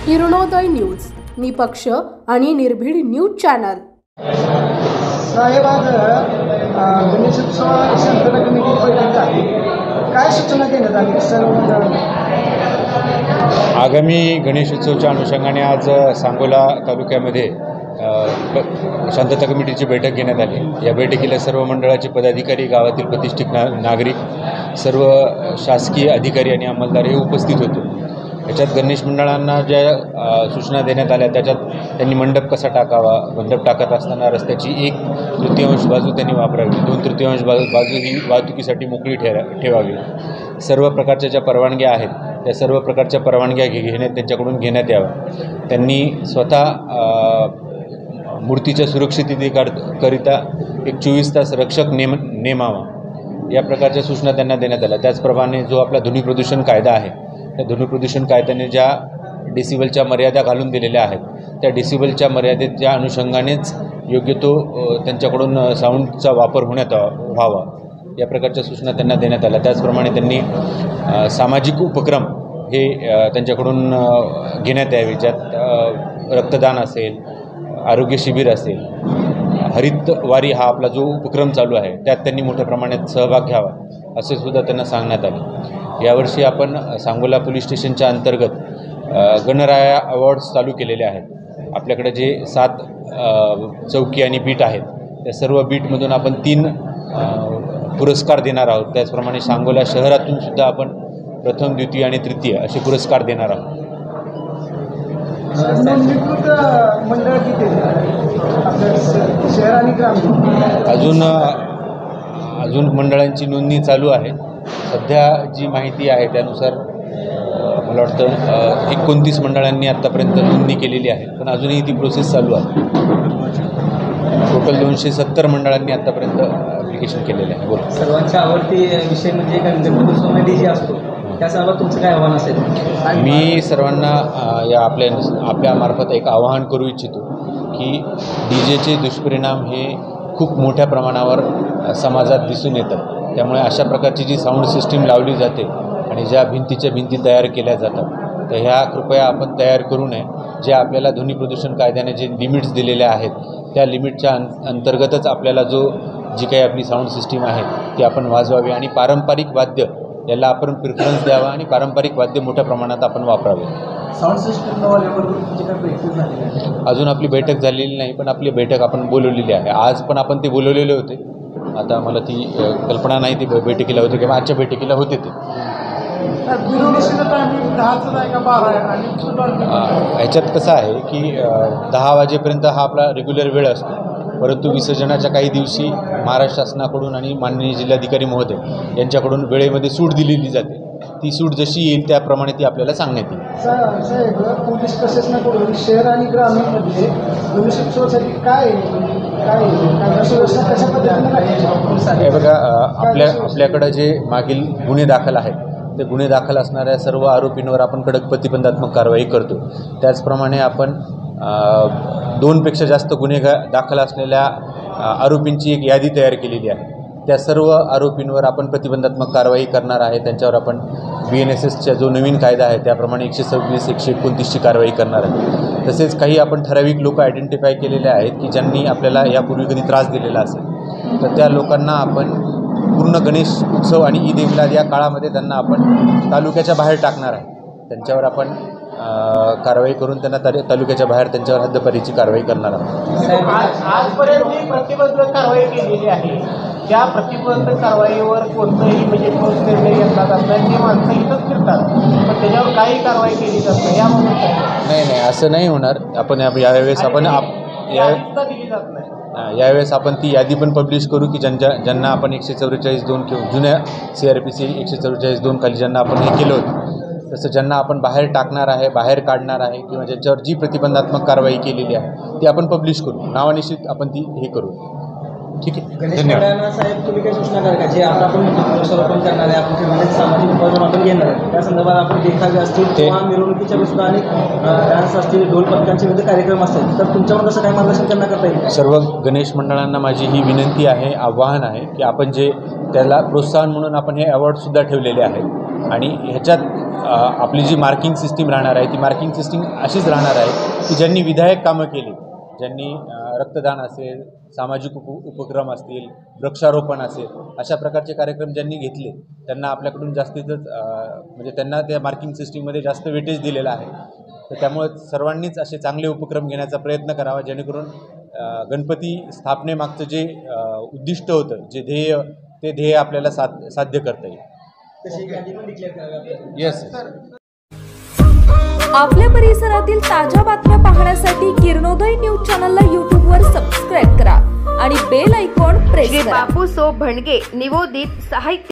Kiranoday news, निपक्ष आणि निर्भीड न्यूज चॅनल। साहेब, आज गणेशोत्सव संचालक कमिटी बैठक झाली, काय सूचना देण्यात आली सर्व मंडळांना? आगामी गणेशोत्सवच्या अनुषंगाने आज सांगोला तालुक्यामध्ये शांतता कमिटीची बैठक घेण्यात आली। या बैठकीला सर्व मंडळाचे पदाधिकारी, गावातील प्रतिष्ठित नागरिक, सर्व शासकीय अधिकारी आणि अंमलदार हे उपस्थित होते। याच्यात गणेश मंडळांना ज्या सूचना देण्यात आल्या त्याच्यात त्यांनी मंडप कसा टाकावा, मंडप टाकत असताना रस्त्याची 1/3 बाजू त्यांनी वापरावी, 2/3 बाजू ही वाहतुकीसाठी मोकळी ठेवावी। सर्व प्रकारच्या ज्या परवानग्या आहेत त्या सर्व प्रकारच्या परवानग्या त्यांच्याकडून घेण्यात याव्या। त्यांनी स्वतः मूर्तीच्या सुरक्षिततेकरिता एक 24 तास रक्षक नेमावा, या प्रकारच्या सूचना त्यांना देण्यात आल्या। त्याचप्रमाणे जो आपला ध्वनी प्रदूषण कायदा आहे, त्या ध्वनी प्रदूषण कायद्याने ज्या डेसिबलच्या मर्यादा घालून दिलेल्या आहेत त्या डेसिबलच्या मर्यादेच्या अनुषंगानेच योग्य तो त्यांच्याकडून साऊंडचा वापर व्हावा, या प्रकारच्या सूचना त्यांना देण्यात आल्या। त्याचप्रमाणे त्यांनी सामाजिक उपक्रम हे त्यांच्याकडून घेण्यात यावे, ज्यात रक्तदान असेल, आरोग्य शिबिर असेल, हरित वारी हा आपला जो उपक्रम चालू आहे त्यात त्यांनी मोठ्या प्रमाणात सहभाग घ्यावा असे सुद्धा त्यांना सांगण्यात आले। यावर्षी आपण सांगोला पोलीस स्टेशनच्या अंतर्गत गणराया अवॉर्ड्स चालू केलेले आहेत। आपल्याकडे जे 7 चौकी आणि बीट आहेत त्या सर्व बीटमधून आपण 3 पुरस्कार देणार आहोत। त्याचप्रमाणे सांगोला शहरातून सुद्धा आपण प्रथम, द्वितीय आणि तृतीय असे पुरस्कार देणार आहोत। मंडळ किती आपल्या शहर आणि ग्रामीण? अजून मंडळांची नोंदणी चालू आहे। सध्या जी माहिती आहे त्यानुसार मला वाटतं 29 मंडळांनी आत्तापर्यंत नोंदणी केलेली आहे, पण अजूनही ती प्रोसेस चालू आहे। टोटल 270 मंडळांनी आत्तापर्यंत ॲप्लिकेशन केलेलं आहे। बोल। सर्वांच्या आवडती विषय म्हणजे गणपती डीजे असतो, त्या सर्वात तुमचं काय आव्हान असेल? मी सर्वांना आपल्या मार्फत एक आवाहन करू इच्छितो की डीजेचे दुष्परिणाम हे खूप मोठ्या प्रमाणावर समाजात दिसून येतात। त्यामुळे अशा प्रकारची जी साऊंड सिस्टीम लावली जाते आणि ज्या भिंतीच्या भिंती तयार केल्या जातात तर ह्या कृपया आपण तयार करू नये। जे आपल्याला ध्वनी प्रदूषण कायद्याने जे लिमिट्स दिलेल्या आहेत त्या लिमिटच्या अंतर्गतच आपल्याला जी काही आपली साऊंड सिस्टीम आहे ती आपण वाजवावी आणि पारंपरिक वाद्य याला आपण प्रिफरन्स द्यावा आणि पारंपरिक वाद्य मोठ्या प्रमाणात आपण वापरावे। साऊंड सिस्टम अजून आपली बैठक झालेली नाही, पण आपली बैठक आपण बोलवलेली आहे। आज पण आपण ते बोलवलेले होते। आता मला ती कल्पना नाही ती बैठकीला होते किंवा आजच्या बैठकीला होते ते। ह्याच्यात कसं आहे की 10 वाजेपर्यंत हा आपला रेग्युलर वेळ असतो, परंतु विसर्जनाच्या काही दिवशी महाराष्ट्र शासनाकडून आणि माननीय जिल्हाधिकारी महोदय यांच्याकडून वेळेमध्ये सूट दिलेली जाते। ती सूट जशी येईल त्याप्रमाणे ती आपल्याला सांगण्यात येईल। साहेब, पोलीस प्रशासनाकडून शहर आणि ग्रामीणमध्ये गणेशोत्सवासाठी काय कशा पद्धतीने? हे बघा, आपल्याकडं जे मागील गुन्हे दाखल आहेत ते गुन्हे दाखल असणाऱ्या सर्व आरोपींवर आपण कडक प्रतिबंधात्मक कारवाई करतो। त्याचप्रमाणे आपण 2पेक्षा जास्त गुन्हे दाखल असलेल्या आरोपींची एक यादी तयार केलेली आहे। त्या सर्व आरोपींवर आपण प्रतिबंधात्मक कारवाई करणार आहे। त्यांच्यावर आपण BNSSचा जो नवीन कायदा आहे त्याप्रमाणे 126, 129ची कारवाई करणार आहे। तसेच काही आपण ठराविक लोक आयडेंटिफाय केलेले आहेत की ज्यांनी आपल्याला यापूर्वी कधी त्रास दिलेला असेल तर त्या लोकांना आपण पूर्ण गणेश उत्सव आणि ईद ए मिलाद या काळामध्ये त्यांना आपण तालुक्याच्या बाहेर टाकणार आहे। त्यांच्यावर आपण कारवाई करून त्यांना तालुक्याच्या बाहेर त्यांच्यावर हद्दपारीची कारवाई करणार आहोत। आजपर्यंत जी प्रतिबंधक कारवाई केलेली आहे त्या प्रतिबंधक कारवाईवर कोणतंही म्हणजे ठोस निर्णय घेतला जात नाही। ते माणसं इथंच फिरतात पण त्याच्यावर काही कारवाई केली जात नाही, याबाबत नाही असं नाही होणार। आपण यावेळेस यावेळेस आपण ती यादी पण पब्लिश करू की ज्यांना आपण 144(2) किंवा जुन्या CRPC 144(2) खाली ज्यांना आपण हे केलं होतं तसं ज्यांना आपण बाहेर टाकणार आहे, बाहेर काढणार आहे किंवा ज्यांच्यावर जी प्रतिबंधात्मक कारवाई केलेली आहे ती आपण पब्लिश करू, नावानिश्चित आपण ती हे करू। ठीक आहे, धन्यवाद। साहेब, तुम्ही काही सूचना करा का जे आता आपण वृक्षारोपण करणार आहे, आपण सामाजिक उपक्रम आपण घेणार आहे त्या संदर्भात आपण देखावे असतील किंवा मिरवणुकीच्या सुद्धा आणि डान्स असतील, ढोल पथकांचे विविध कार्यक्रम असतील तर तुमच्यावर कसं काय मार्गदर्शन करता येईल? सर्व गणेश मंडळांना माझी ही विनंती आहे, आवाहन आहे की आपण जे त्याला प्रोत्साहन म्हणून आपण हे अवॉर्डसुद्धा ठेवलेले आहेत आणि ह्याच्यात आपली जी मार्किंग सिस्टीम राहणार आहे ती मार्किंग सिस्टीम अशीच राहणार आहे की ज्यांनी विधायक कामं केली, ज्यांनी रक्तदान असेल, सामाजिक उपक्रम असतील, वृक्षारोपण असेल, अशा प्रकारचे कार्यक्रम ज्यांनी घेतले त्यांना आपल्याकडून जास्तीतच म्हणजे त्यांना त्या मार्किंग सिस्टीममध्ये जास्त वेटेज दिलेलं आहे. तर त्यामुळे सर्वांनीच असे चांगले उपक्रम घेण्याचा प्रयत्न करावा, जेणेकरून गणपती स्थापनेमागचं जे उद्दिष्ट होतं, जे ध्येय, ते ध्येय आपल्याला साध्य करता येईल. येस. आपल्या परिसरातील ताज्या बातम्या पाहण्यासाठी किरणोदय न्यूज चॅनलला यूट्यूबवर सबस्क्राईब करा आणि बेल आयकॉन प्रेस करा. बापूसो भणगे निवोदित साहित्य